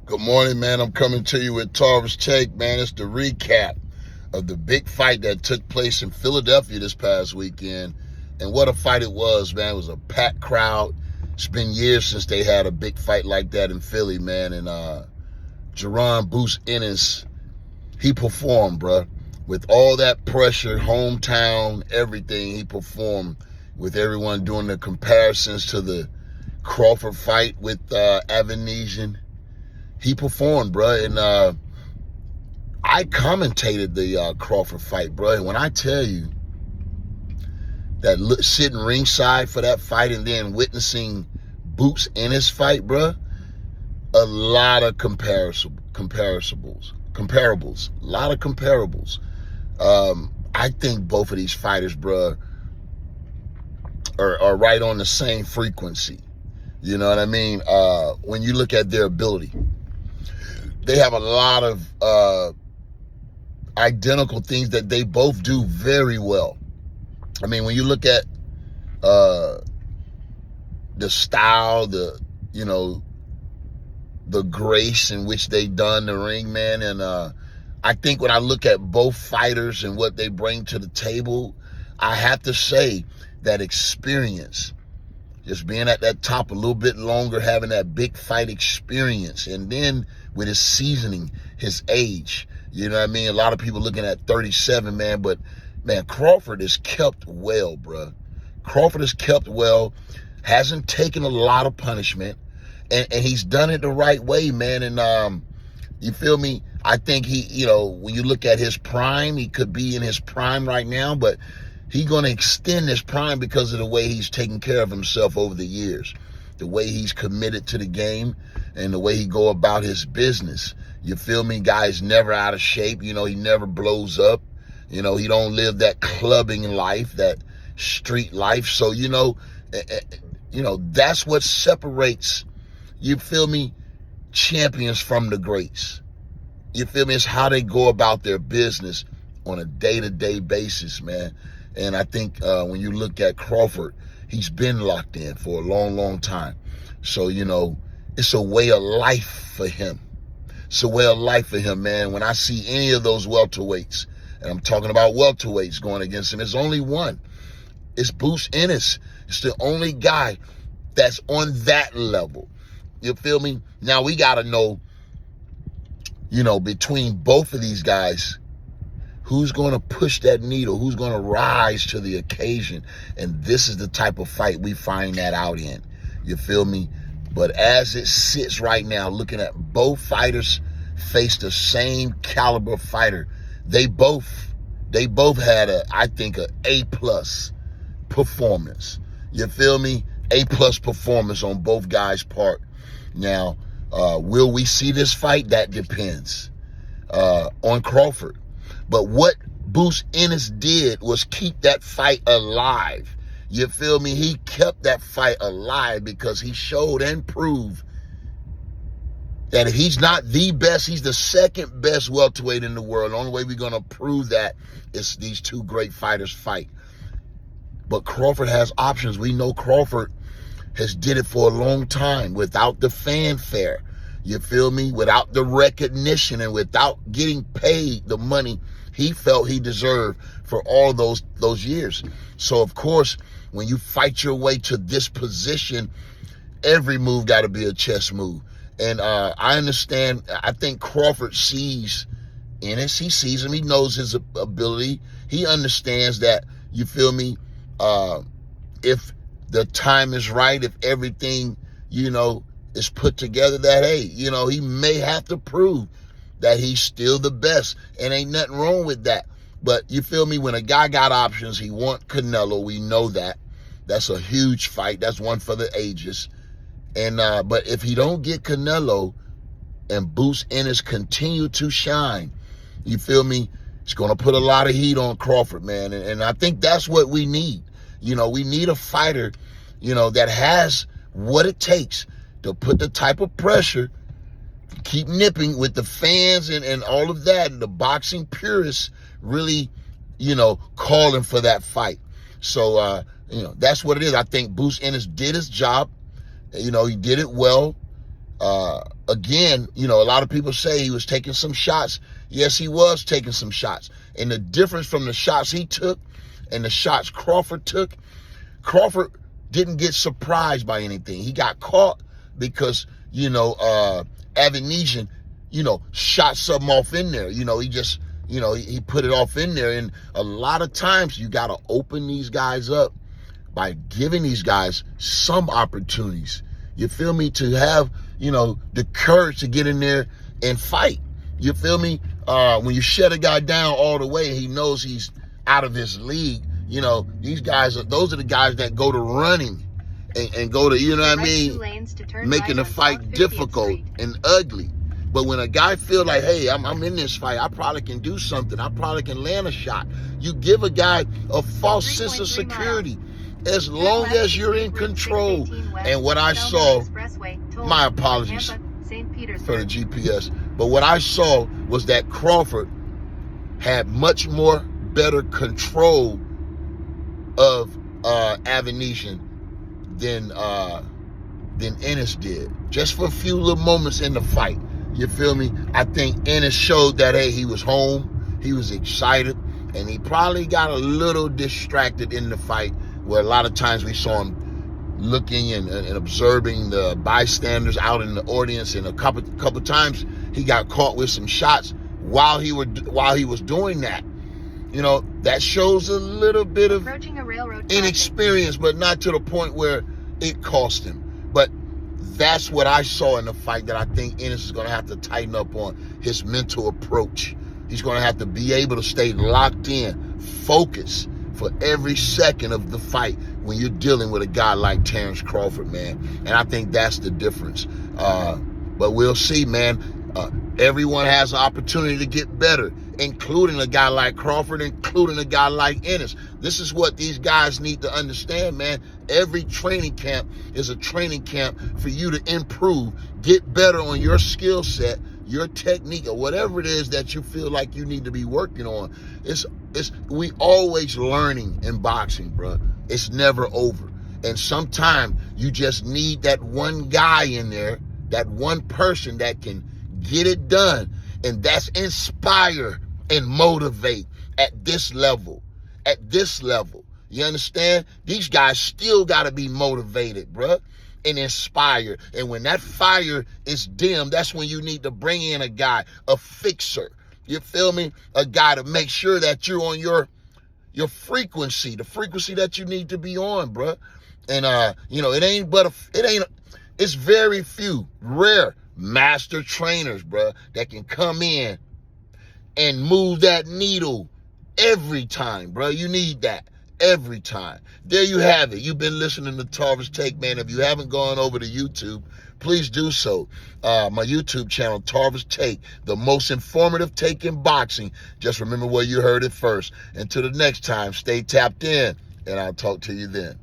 Good morning, man. I'm coming to you with Tarver's Take, man. It's the recap of the big fight that took place in Philadelphia this past weekend. And what a fight it was, man. It was a packed crowd. It's been years since they had a big fight like that in Philly, man. And Jaron Ennis, he performed, bruh. With all that pressure, hometown, everything, he performed with everyone doing the comparisons to the Crawford fight with Avanesyan. He performed, bruh, and I commentated the Crawford fight, bruh. And when I tell you that sitting ringside for that fight and then witnessing Ennis fight, bruh, a lot of comparables, a lot of comparables. I think both of these fighters, bruh, are right on the same frequency. You know what I mean? When you look at their ability. They have a lot of identical things that they both do very well. I mean, when you look at the style, the grace in which they done the ring, man, and I think when I look at both fighters and what they bring to the table, I have to say that experience, just being at that top a little bit longer, having that big fight experience, and then with his seasoning, his age. You know what I mean? A lot of people looking at 37, man, but, man, Crawford is kept well, bruh. Crawford is kept well, hasn't taken a lot of punishment, and he's done it the right way, man. And you feel me? I think he, when you look at his prime, he could be in his prime right now, but he's going to extend his prime because of the way he's taken care of himself over the years, the way he's committed to the game, and the way he go about his business. You feel me? Guy's never out of shape. He never blows up. He don't live that clubbing life, that street life. So, that's what separates, you feel me, champions from the greats. You feel me? It's how they go about their business on a day-to-day basis, man. And I think when you look at Crawford, he's been locked in for a long, long time. So, it's a way of life for him. It's a way of life for him, man. When I see any of those welterweights, and I'm talking about welterweights going against him, there's only one. It's Ennis. It's the only guy that's on that level. You feel me? Now, we got to know, between both of these guys, who's going to push that needle? Who's going to rise to the occasion? And this is the type of fight we find that out in. You feel me? But as it sits right now, looking at both fighters face the same caliber fighter, they both had I think a A+ performance. You feel me? A+ performance on both guys' part. Now, will we see this fight? That depends on Crawford. But what Ennis did was keep that fight alive. You feel me? He kept that fight alive because he showed and proved that if he's not the best, he's the second best welterweight in the world. The only way we're going to prove that is these two great fighters fight. But Crawford has options. We know Crawford has did it for a long time without the fanfare. You feel me? Without the recognition and without getting paid the money he felt he deserved for all those years. So, of course, when you fight your way to this position, every move got to be a chess move. And I understand. I think Crawford sees Ennis. He sees him. He knows his ability. He understands that, you feel me, if the time is right, if everything, is put together, that, hey, he may have to prove that he's still the best. And ain't nothing wrong with that. But you feel me? When a guy got options, he want Canelo. We know that. That's a huge fight. That's one for the ages. And but if he don't get Canelo and Ennis continue to shine, you feel me? It's going to put a lot of heat on Crawford, man. And I think that's what we need. We need a fighter, that has what it takes to put the type of pressure, keep nipping with the fans and all of that, and the boxing purists really, calling for that fight. So, that's what it is. I think Ennis did his job. He did it well. again, you know, a lot of people say he was taking some shots. Yes, he was taking some shots. And the difference from the shots he took and the shots Crawford took, Crawford didn't get surprised by anything. He got caught because, you know, Avanesyan, you know, shot something off in there. You know, he just, you know, he put it off in there. And a lot of times you got to open these guys up by giving these guys some opportunities. You feel me? To have, you know, the courage to get in there and fight. You feel me? When you shut a guy down all the way, he knows he's out of his league. You know, these guys, those are the guys that go to running and go to, you know what I mean, making the fight difficult and ugly. But when a guy feel like, hey, I'm in this fight, I probably can do something. I probably can land a shot. You give a guy a false sense of security. As long as you're in control. And what I saw, my apologies for the GPS, but what I saw was that Crawford had much more better control of Avanesyan than Ennis did. Just for a few little moments in the fight. You feel me? I think Ennis showed that, hey, he was home, he was excited, and he probably got a little distracted in the fight, where a lot of times we saw him looking and observing the bystanders out in the audience, and a couple times he got caught with some shots while he was doing that. You know, that shows a little bit of inexperience, but not to the point where it cost him. But that's what I saw in the fight that I think Ennis is going to have to tighten up on, his mental approach. He's going to have to be able to stay locked in, focus for every second of the fight when you're dealing with a guy like Terrence Crawford, man. And I think that's the difference. But we'll see, man. Everyone has an opportunity to get better, including a guy like Crawford, including a guy like Ennis. This is what these guys need to understand, man. Every training camp is a training camp for you to improve, get better on your skill set, your technique, or whatever it is that you feel like you need to be working on. We always learning in boxing, bro. It's never over. And sometimes you just need that one guy in there, that one person that can get it done, and that's inspire and motivate at this level. At this level, you understand? These guys still got to be motivated, bruh, and inspired. And when that fire is dim, that's when you need to bring in a guy, a fixer. You feel me? A guy to make sure that you're on your frequency, the frequency that you need to be on, bruh. And you know, it's very few, rare master trainers, bruh, that can come in and move that needle every time, bruh. You need that every time. There you have it. You've been listening to Tarver's Take, man. If you haven't gone over to YouTube, please do so. My YouTube channel, Tarver's Take, the most informative take in boxing. Just remember where you heard it first. Until the next time, stay tapped in, and I'll talk to you then.